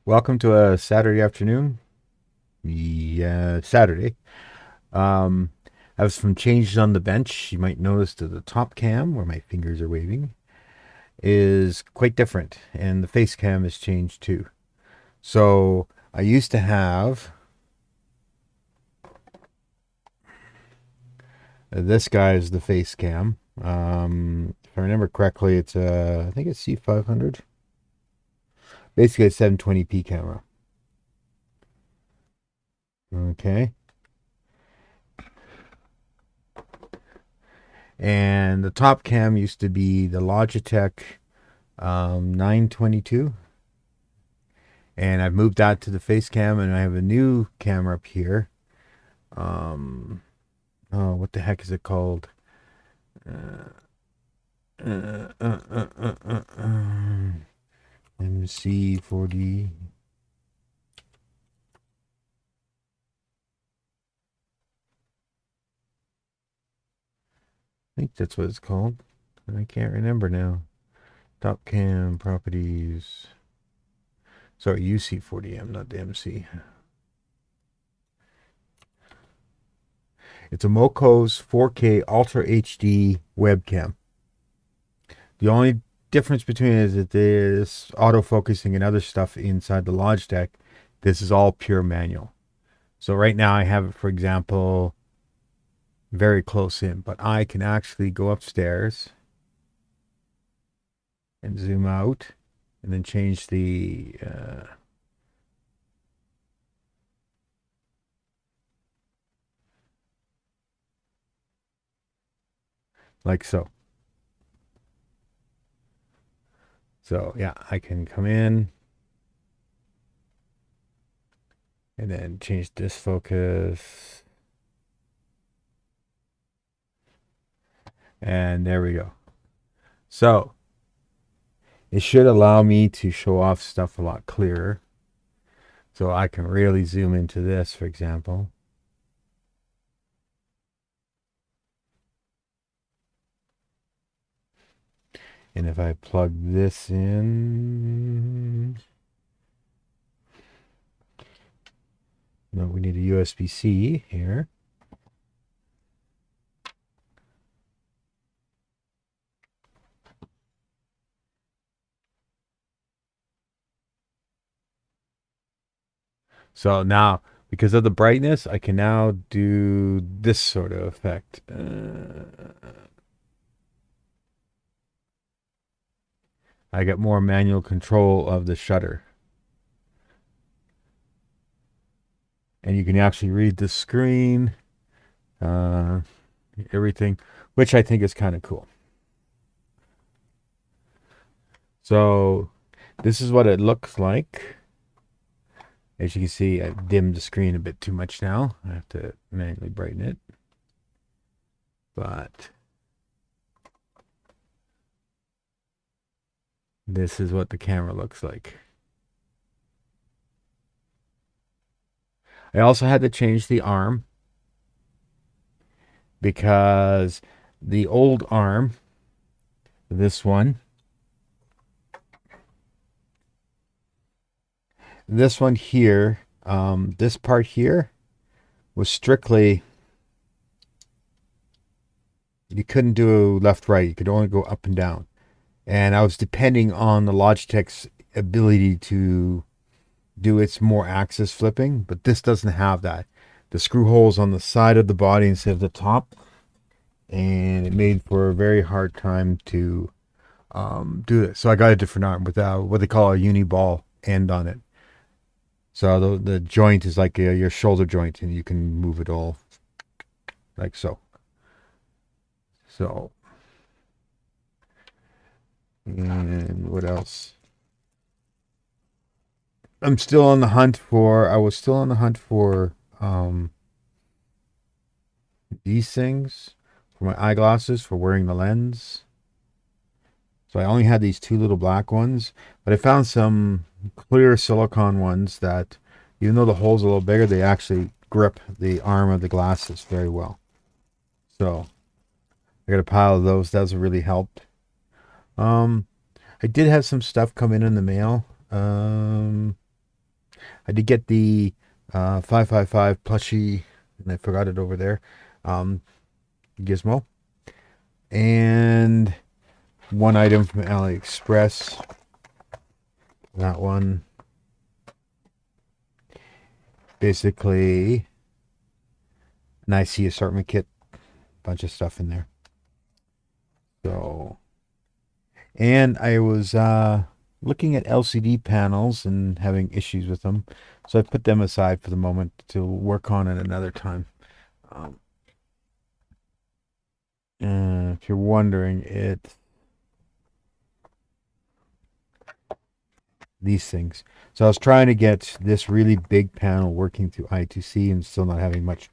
Welcome to a Saturday afternoon. Yeah, Saturday. Um, I have some changes on the bench. You might notice that the top cam, where my fingers are waving, is quite different, and the face cam has changed too. So I used to have this guy is the face cam. If I remember correctly, it's I think it's C500. Basically, a 720p camera. Okay, and the top cam used to be the Logitech 922, and I've moved that to the face cam, and I have a new camera up here. Um, oh, what the heck is it called? Uh, MC40. I think that's what it's called. I can't remember now. Top cam properties. Sorry, UC40M, not the MC. It's a Moco's 4K Ultra HD webcam. The only difference between it is that there's autofocusing and other stuff inside the Logitech. This is all pure manual. So right now I have it, for example, very close in, but I can actually go upstairs and zoom out and then change the like so. So yeah, I can come in and then change this focus. And there we go. So it should allow me to show off stuff a lot clearer. So I can really zoom into this, for example. And if I plug this in, no, we need a USB-C here. So now, because of the brightness, I can now do this sort of effect. I get more manual control of the shutter. And you can actually read the screen, uh, everything, which I think is kind of cool. So this is what it looks like. As you can see, I've dimmed the screen a bit too much now. I have to manually brighten it. But this is what the camera looks like. I also had to change the arm because the old arm, this one here, this part here was strictly, you couldn't do left, right. You could only go up and down. And I was depending on the Logitech's ability to do its more axis flipping, but this doesn't have that. The screw holes on the side of the body instead of the top, and it made for a very hard time to do this. So I got a different arm with what they call a uni ball end on it. So the joint is like your shoulder joint, and you can move it all like so. So, and what else? I was still on the hunt for these things for my eyeglasses for wearing the lens. So I only had these two little black ones, but I found some clear silicone ones that, even though the hole's a little bigger, they actually grip the arm of the glasses very well. So I got a pile of those. Those really helped. Um, I did have some stuff come in the mail. I did get the 555 plushie, and I forgot it over there. Gizmo. And one item from Aliexpress. That one. Basically, an IC assortment kit. Bunch of stuff in there. So, and I was looking at LCD panels and having issues with them. So I put them aside for the moment to work on it another time. Um, if you're wondering, these things. So I was trying to get this really big panel working through I2C and still not having much.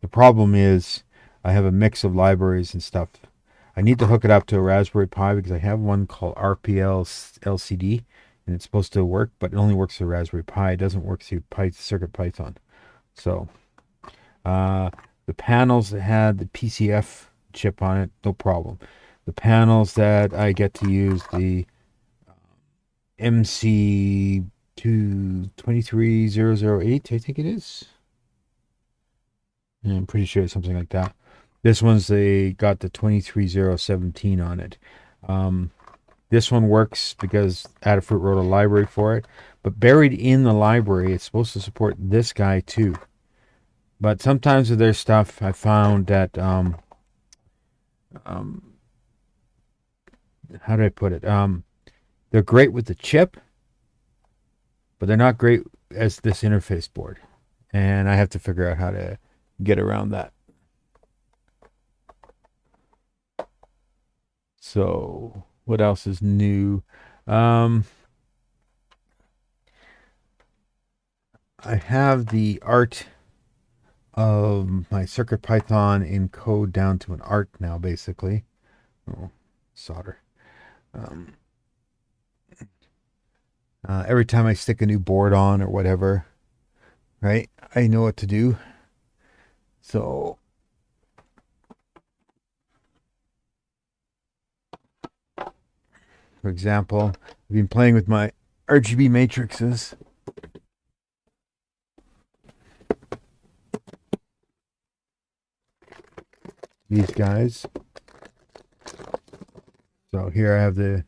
The problem is I have a mix of libraries and stuff. I need to hook it up to a Raspberry Pi because I have one called RPL LCD and it's supposed to work, but it only works through Raspberry Pi. It doesn't work through Circuit Python. So uh, the panels that had the PCF chip on it, no problem. The panels that I get to use the MC 23008, I think it is. Yeah, I'm pretty sure it's something like that. This one's they got the 23017 on it. This one works because Adafruit wrote a library for it, but buried in the library, it's supposed to support this guy too. But sometimes with their stuff, I found that how do I put it? They're great with the chip, but they're not great as this interface board. And I have to figure out how to get around that. So, what else is new? I have the art of my CircuitPython in code down to an art now, basically. Oh, solder. Every time I stick a new board on or whatever, right, I know what to do. So, for example, I've been playing with my RGB matrices. These guys. So here I have the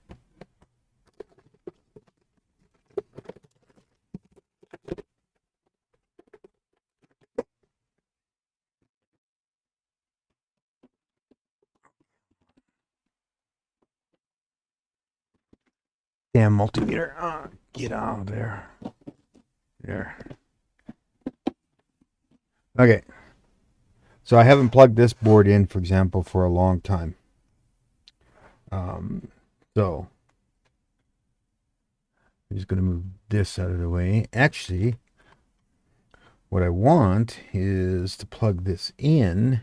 damn multimeter. Get out of there. There. Okay. So I haven't plugged this board in, for example, for a long time. So I'm just going to move this out of the way. Actually, what I want is to plug this in.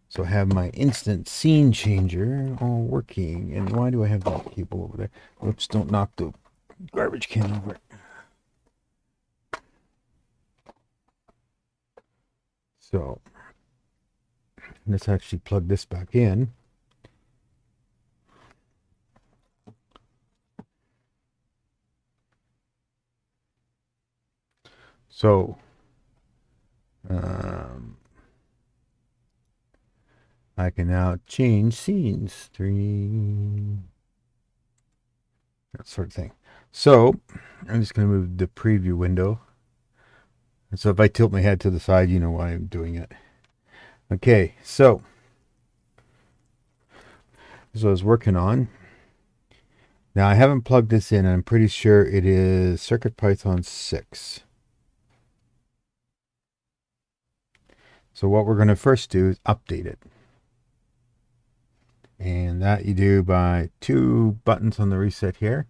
So I have my instant scene changer all working. And why do I have that cable over there? Oops, don't knock the garbage can over. So let's actually plug this back in. So I can now change scenes. 3, that sort of thing. So I'm just going to move the preview window. And so if I tilt my head to the side, you know why I'm doing it. Okay, so this is what I was working on. Now I haven't plugged this in. I'm pretty sure it is CircuitPython 6. So what we're going to first do is update it. And that you do by 2 buttons on the reset here.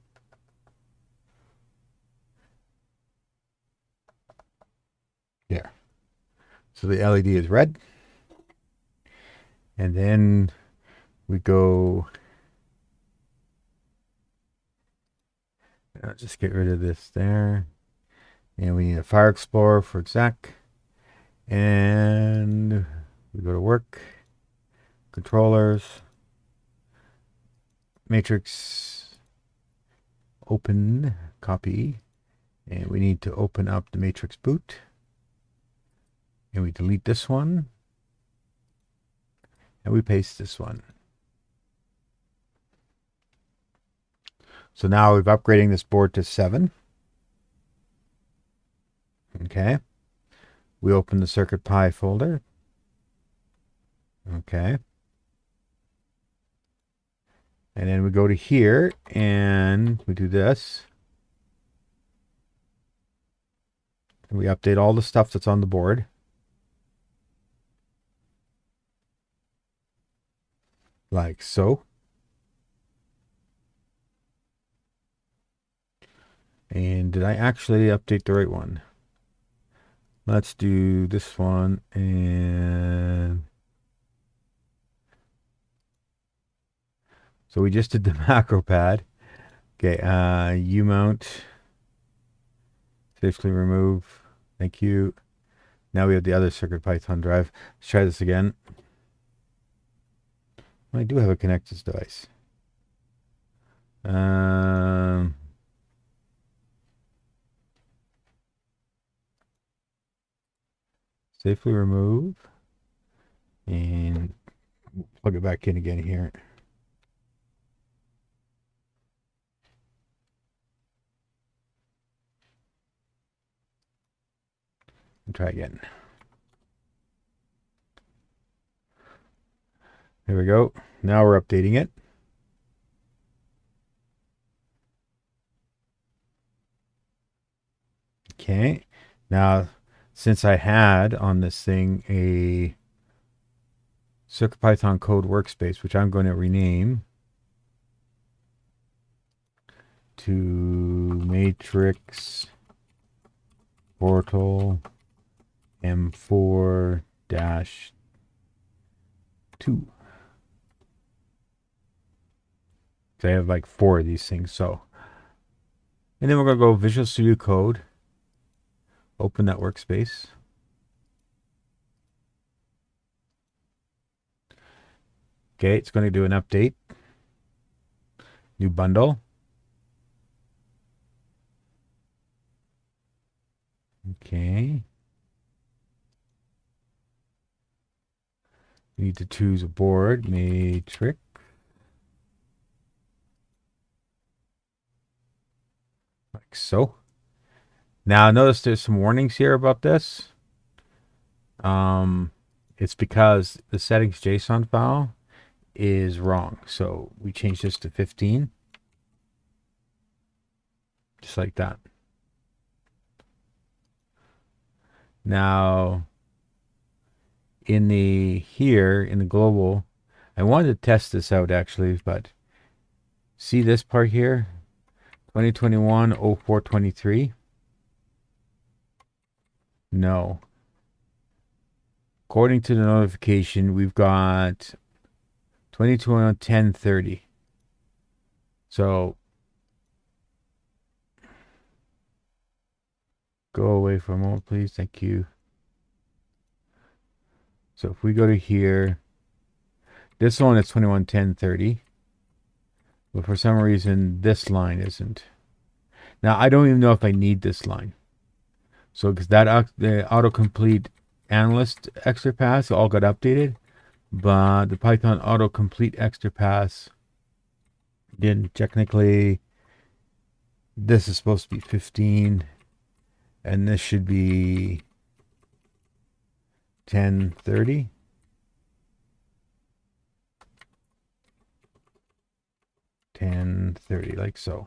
There. So the LED is red. And then we go, I'll just get rid of this there. And we need a Fire Explorer for exec. And we go to work, controllers, matrix, open, copy, And we need to open up the matrix boot. And we delete this one. And we paste this one. So now we've upgrading this board to 7. Okay. We open the CircuitPy folder. Okay. And then we go to here and we do this. And we update all the stuff that's on the board. Like so. And did I actually update the right one? Let's do this one. And so we just did the macro pad. Okay, U mount. Safely remove. Thank you. Now we have the other CircuitPython drive. Let's try this again. I do have a connected device. Safely remove. And plug it back in again here. And try again. There we go. Now we're updating it. Okay. Now, since I had on this thing a CircuitPython code workspace, which I'm going to rename to Matrix Portal M4-2. So I have like 4 of these things. So, and then we're going to go Visual Studio Code. Open that workspace. Okay, it's going to do an update. New bundle. Okay. We need to choose a board. Matrix. Like so. Now notice there's some warnings here about this. It's because the settings JSON file is wrong. So we change this to 15. Just like that. Now in the global, I wanted to test this out actually, but see this part here? 2021-04-23. No. According to the notification, we've got 2021-10-30. So go away for a moment, please. Thank you. So if we go to here, this one is 21-10-30. But for some reason, this line isn't. Now, I don't even know if I need this line. So because that the autocomplete analyst extra pass all got updated, but the Python autocomplete extra pass didn't. Technically, this is supposed to be 15, and this should be 10-30. 10-30, like so.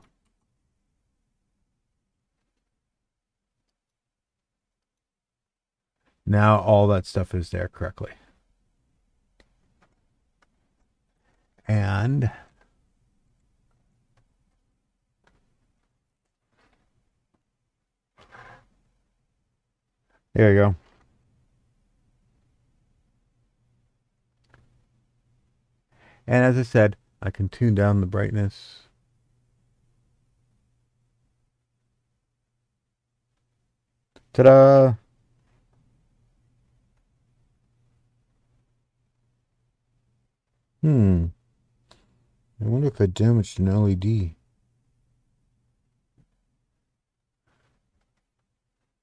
Now all that stuff is there correctly. And there you go. And as I said, I can tune down the brightness. Ta-da! I wonder if I damaged an LED.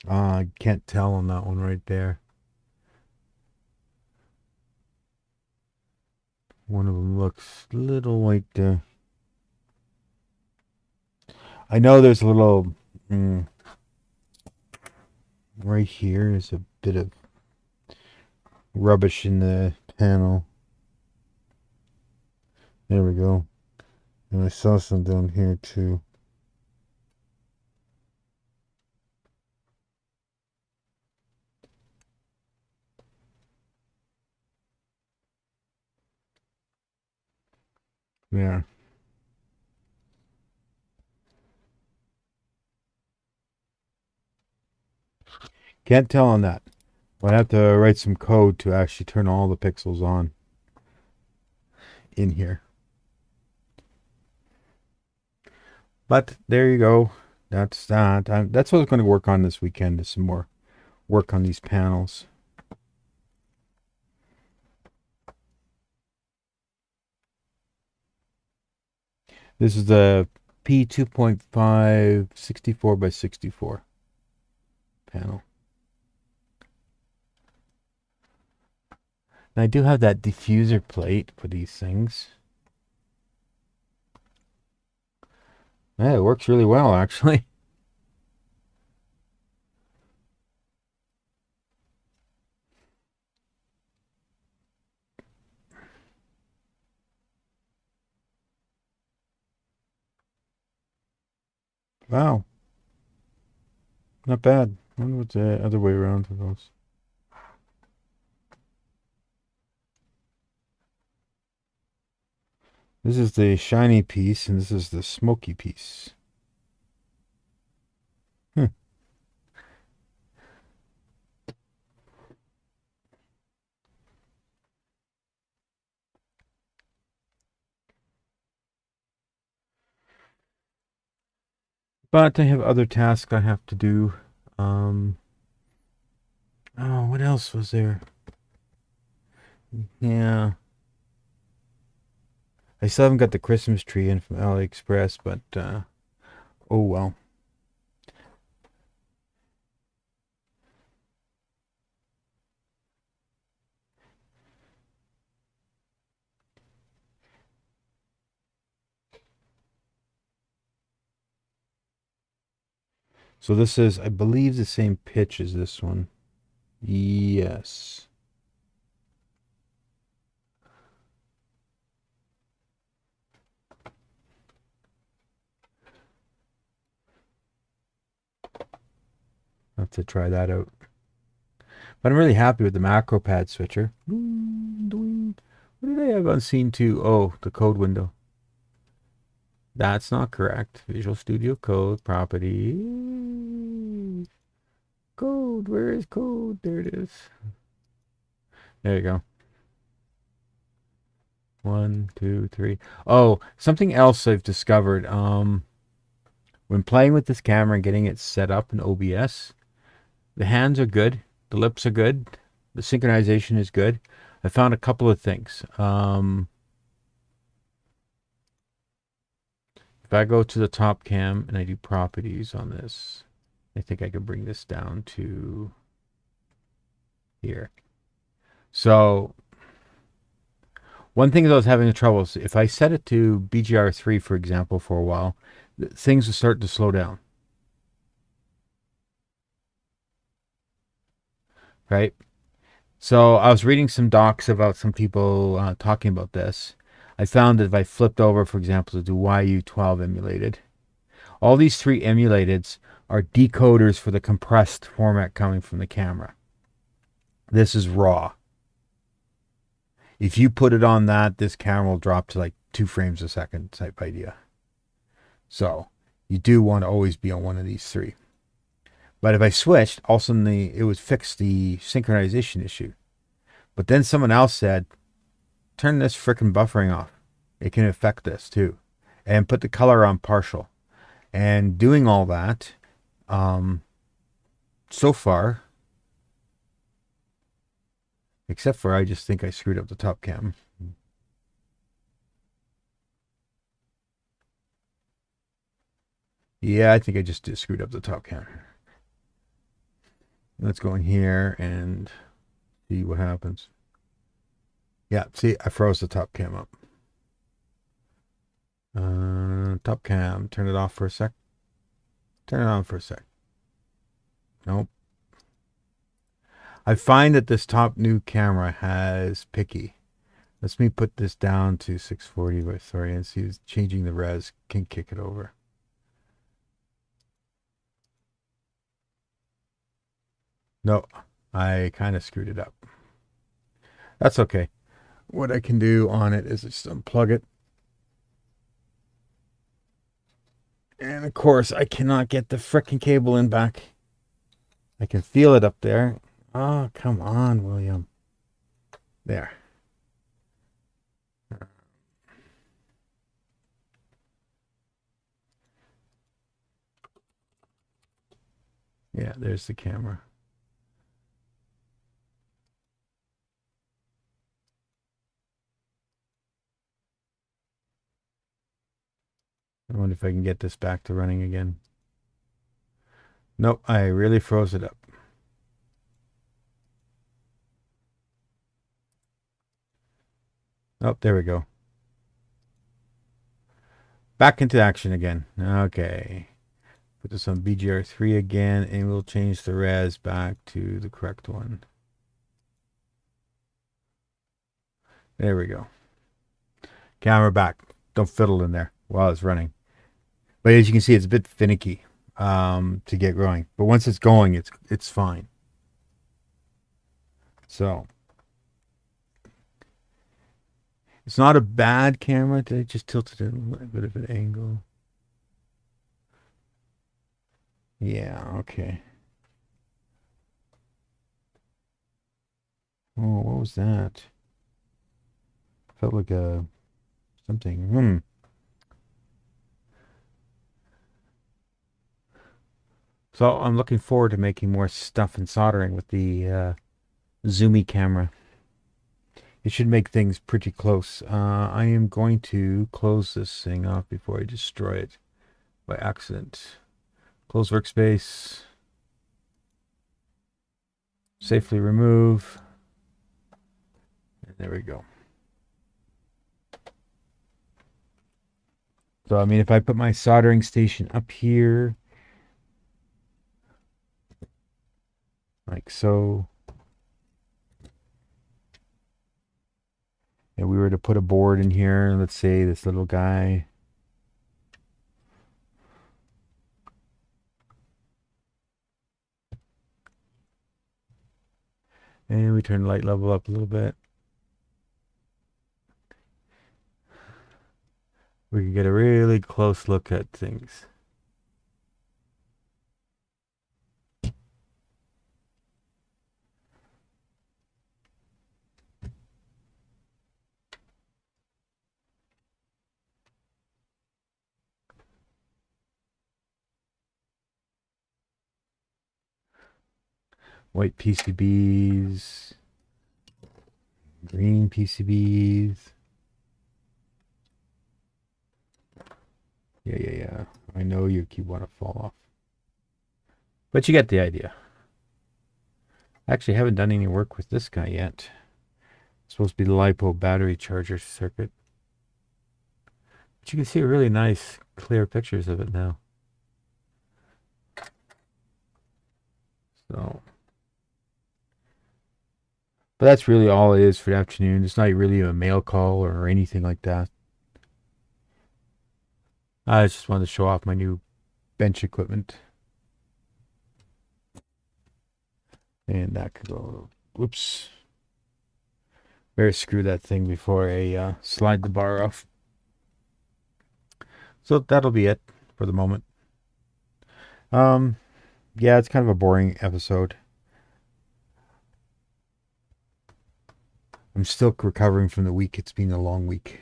I can't tell on that one right there. One of them looks a little like I know there's a little mm, right here is a bit of rubbish in the panel. There we go. And I saw some down here too. Yeah. Can't tell on that. I'd have to write some code to actually turn all the pixels on in here. But there you go. That's that. That's what I was going to work on this weekend is some more work on these panels. This is the P2.5 64 by 64 panel. And I do have that diffuser plate for these things. Yeah, it works really well, actually. Wow, not bad. I wonder what's the other way around for those. This is the shiny piece, and this is the smoky piece. Hmm. But I have other tasks I have to do. Um, oh, what else was there? Yeah, I still haven't got the Christmas tree in from Aliexpress, but oh well. So this is, I believe, the same pitch as this one. Yes. I'll have to try that out. But I'm really happy with the macro pad switcher. What did I have on scene 2? Oh, the code window. That's not correct. Visual Studio Code property. Code. Where is code? There it is. There you go. 1, 2, 3. Oh, something else I've discovered. When playing with this camera and getting it set up in OBS, the hands are good. The lips are good. The synchronization is good. I found a couple of things. If I go to the top cam and I do properties on this, I think I can bring this down to here. So one thing that I was having trouble is if I set it to BGR3, for example, for a while, things will start to slow down. Right? So I was reading some docs about some people talking about this. I found that if I flipped over, for example, to do YU12 emulated, all these three emulateds are decoders for the compressed format coming from the camera. This is raw. If you put it on that, this camera will drop to like 2 frames a second type idea. So you do want to always be on one of these three. But if I switched, all of a sudden it would fix the synchronization issue. But then someone else said, turn this freaking buffering off. It can affect this too. And put the color on partial. And doing all that, so far, except for I just think I screwed up the top cam. Yeah, I think I just screwed up the top cam. Let's go in here and see what happens. Yeah, see, I froze the top cam up. Top cam, turn it off for a sec. Turn it on for a sec. Nope. I find that this top new camera has picky. Let me put this down to 640 by 30 and see if changing the res can kick it over. No, I kind of screwed it up. That's okay. What I can do on it is just unplug it. And of course, I cannot get the frickin' cable in back. I can feel it up there. Oh, come on, William. There. Yeah, there's the camera. I wonder if I can get this back to running again. Nope, I really froze it up. Oh, there we go. Back into action again. Okay. Put this on BGR3 again, and we'll change the res back to the correct one. There we go. Camera back. Don't fiddle in there while it's running. But as you can see, it's a bit finicky to get going. But once it's going, it's fine. So it's not a bad camera. Did I just tilt it at a little bit of an angle? Yeah, okay. Oh, what was that? Felt like a something. So I'm looking forward to making more stuff and soldering with the zoomy camera. It should make things pretty close. I am going to close this thing off before I destroy it by accident. Close workspace. Safely remove. And there we go. So, I mean, if I put my soldering station up here, like so, and we were to put a board in here, let's say this little guy. And we turn the light level up a little bit. We can get a really close look at things. White PCBs, green PCBs. Yeah. I know you keep want to fall off. But you get the idea. Actually, I haven't done any work with this guy yet. It's supposed to be the LiPo battery charger circuit. But you can see really nice, clear pictures of it now. So, but that's really all it is for the afternoon. It's not really a mail call or anything like that. I just wanted to show off my new bench equipment. And that could go, whoops. Better screw that thing before I slide the bar off. So that'll be it for the moment. Yeah, it's kind of a boring episode. I'm still recovering from the week. It's been a long week.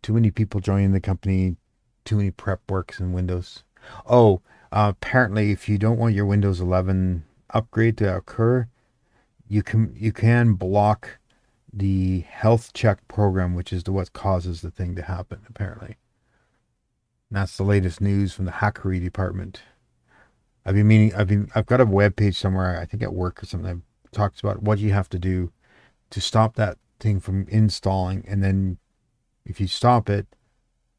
Too many people joining the company, too many prep works in Windows. Oh, apparently if you don't want your Windows 11 upgrade to occur, you can block the health check program, which is what causes the thing to happen, apparently. And that's the latest news from the hackery department. I've got a web page somewhere, I think at work or something, that talks about what you have to do to stop that thing from installing. And then if you stop it,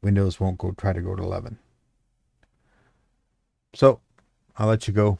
Windows won't try to go to 11. So I'll let you go.